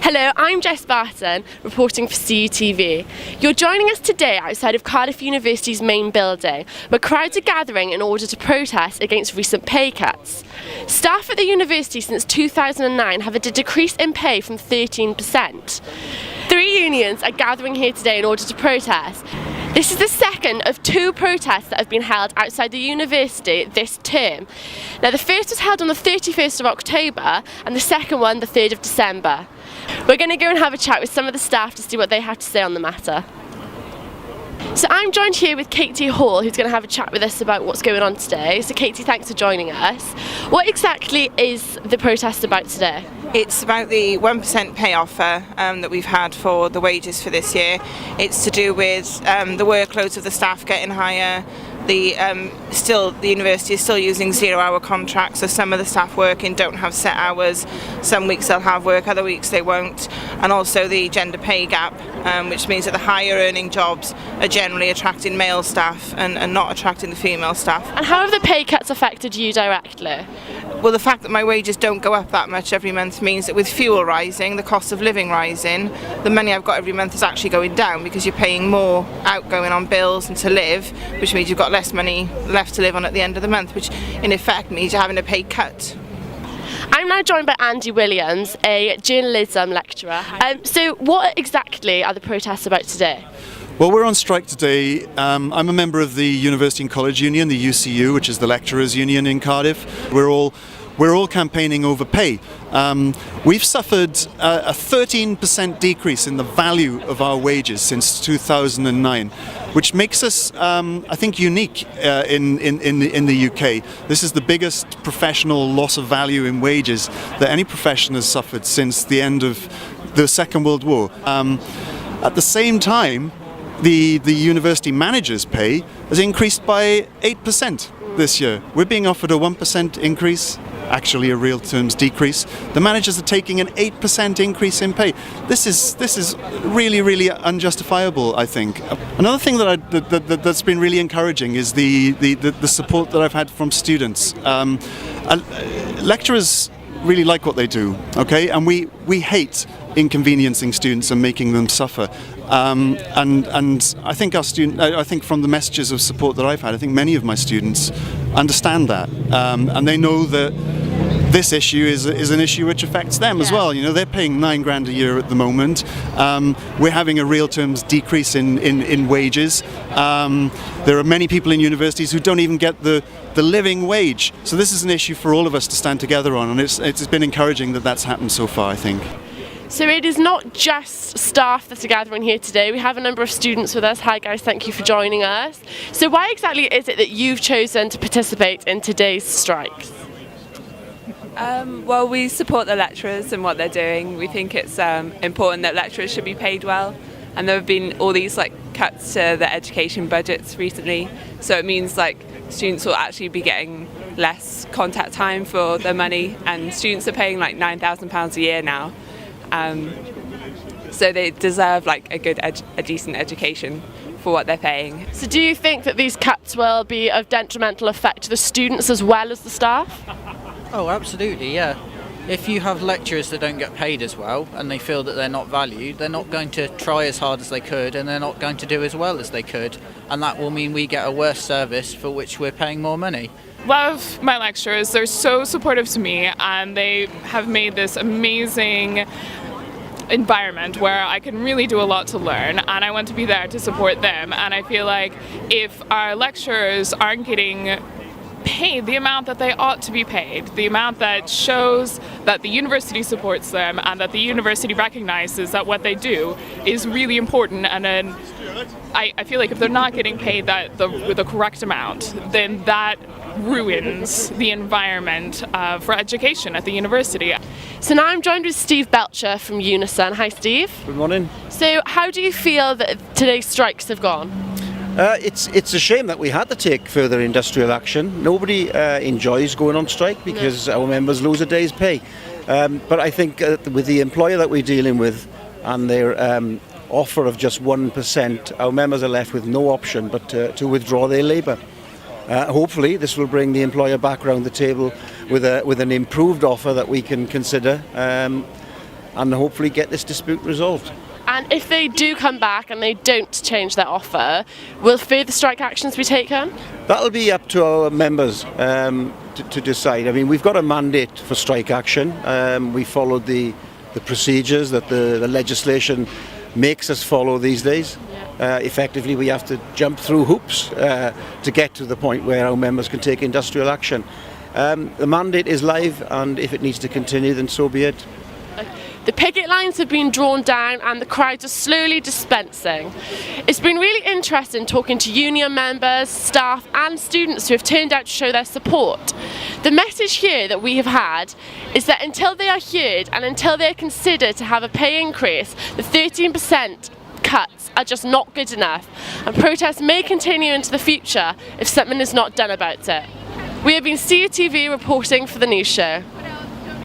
Hello, I'm Jess Barton, reporting for CUTV. You're joining us today outside of Cardiff University's main building, where crowds are gathering in order to protest against recent pay cuts. Staff at the university since 2009 have had a decrease in pay from 13%. 3 unions are gathering here today in order to protest. This is the second of 2 protests that have been held outside the university this term. Now, the first was held on the 31st of October and the second one the 3rd of December. We're going to go and have a chat with some of the staff to see what they have to say on the matter. So I'm joined here with Katie Hall, who's going to have a chat with us about what's going on today. So Katie, thanks for joining us. What exactly is the protest about today? It's about the 1% pay offer that we've had for the wages for this year. It's to do with the workloads of the staff getting higher. The university is still using 0-hour contracts, so some of the staff working don't have set hours. Some weeks they'll have work, other weeks they won't. And also the gender pay gap, which means that the higher earning jobs are generally attracting male staff and not attracting the female staff. And how have the pay cuts affected you directly? Well, the fact that my wages don't go up that much every month means that with fuel rising, the cost of living rising, the money I've got every month is actually going down because you're paying more outgoing on bills and to live, which means you've got less money left to live on at the end of the month, which in effect means you're having a pay cut. I'm now joined by Andy Williams, a journalism lecturer. So what exactly are the protests about today? Well, we're on strike today. I'm a member of the University and College Union, the UCU, which is the lecturers' union in Cardiff. We're all campaigning over pay. We've suffered a 13% decrease in the value of our wages since 2009, which makes us, I think, unique in the UK. This is the biggest professional loss of value in wages that any profession has suffered since the end of the Second World War. At the same time, the university manager's pay has increased by 8% this year. We're being offered a 1% increase, actually a real terms decrease. The managers are taking an 8% increase in pay. This is really, really unjustifiable, I think. Another thing that's been really encouraging is the support that I've had from students. Lecturers really like what they do, okay, and we hate inconveniencing students and making them suffer. And I think I think from the messages of support that I've had, I think many of my students understand that, and they know that this issue is an issue which affects them as well. You know, they're paying £9,000 a year at the moment. We're having a real terms decrease in wages. There are many people in universities who don't even get the living wage. So this is an issue for all of us to stand together on, and it's been encouraging that that's happened so far, I think. So it is not just staff that are gathering here today. We have a number of students with us. Hi guys, thank you for joining us. So why exactly is it that you've chosen to participate in today's strikes? Well, we support the lecturers and what they're doing. We think it's important that lecturers should be paid well, and there have been all these cuts to the education budgets recently, so it means students will actually be getting less contact time for their money, and students are paying £9,000 a year now. So they deserve a decent education for what they're paying. So do you think that these cuts will be of detrimental effect to the students as well as the staff? Oh, absolutely, yeah. If you have lecturers that don't get paid as well and they feel that they're not valued, they're not going to try as hard as they could, and they're not going to do as well as they could, and that will mean we get a worse service for which we're paying more money. Love my lecturers. They're so supportive to me, and they have made this amazing environment where I can really do a lot to learn, and I want to be there to support them. And I feel like if our lecturers aren't getting paid the amount that they ought to be paid, the amount that shows that the university supports them and that the university recognizes that what they do is really important, and then I feel like if they're not getting paid the correct amount, then that ruins the environment for education at the university. So now I'm joined with Steve Belcher from Unison. Hi Steve. Good morning. So how do you feel that today's strikes have gone? It's a shame that we had to take further industrial action. Nobody enjoys going on strike because our members lose a day's pay. But I think with the employer that we're dealing with and their offer of just 1%, our members are left with no option but to withdraw their labour. Hopefully this will bring the employer back around the table with an improved offer that we can consider and hopefully get this dispute resolved. And if they do come back and they don't change their offer, will further strike actions be taken? That'll be up to our members to decide. I mean, we've got a mandate for strike action. We followed the procedures that the legislation makes us follow these days. Effectively, we have to jump through hoops to get to the point where our members can take industrial action. The mandate is live, and if it needs to continue, then so be it. The picket lines have been drawn down and the crowds are slowly dispensing. It's been really interesting talking to union members, staff and students who have turned out to show their support. The message here that we have had is that until they are heard and until they are considered to have a pay increase, the 13% cuts are just not good enough, and protests may continue into the future if something is not done about it. We have been CUTV reporting for the news show.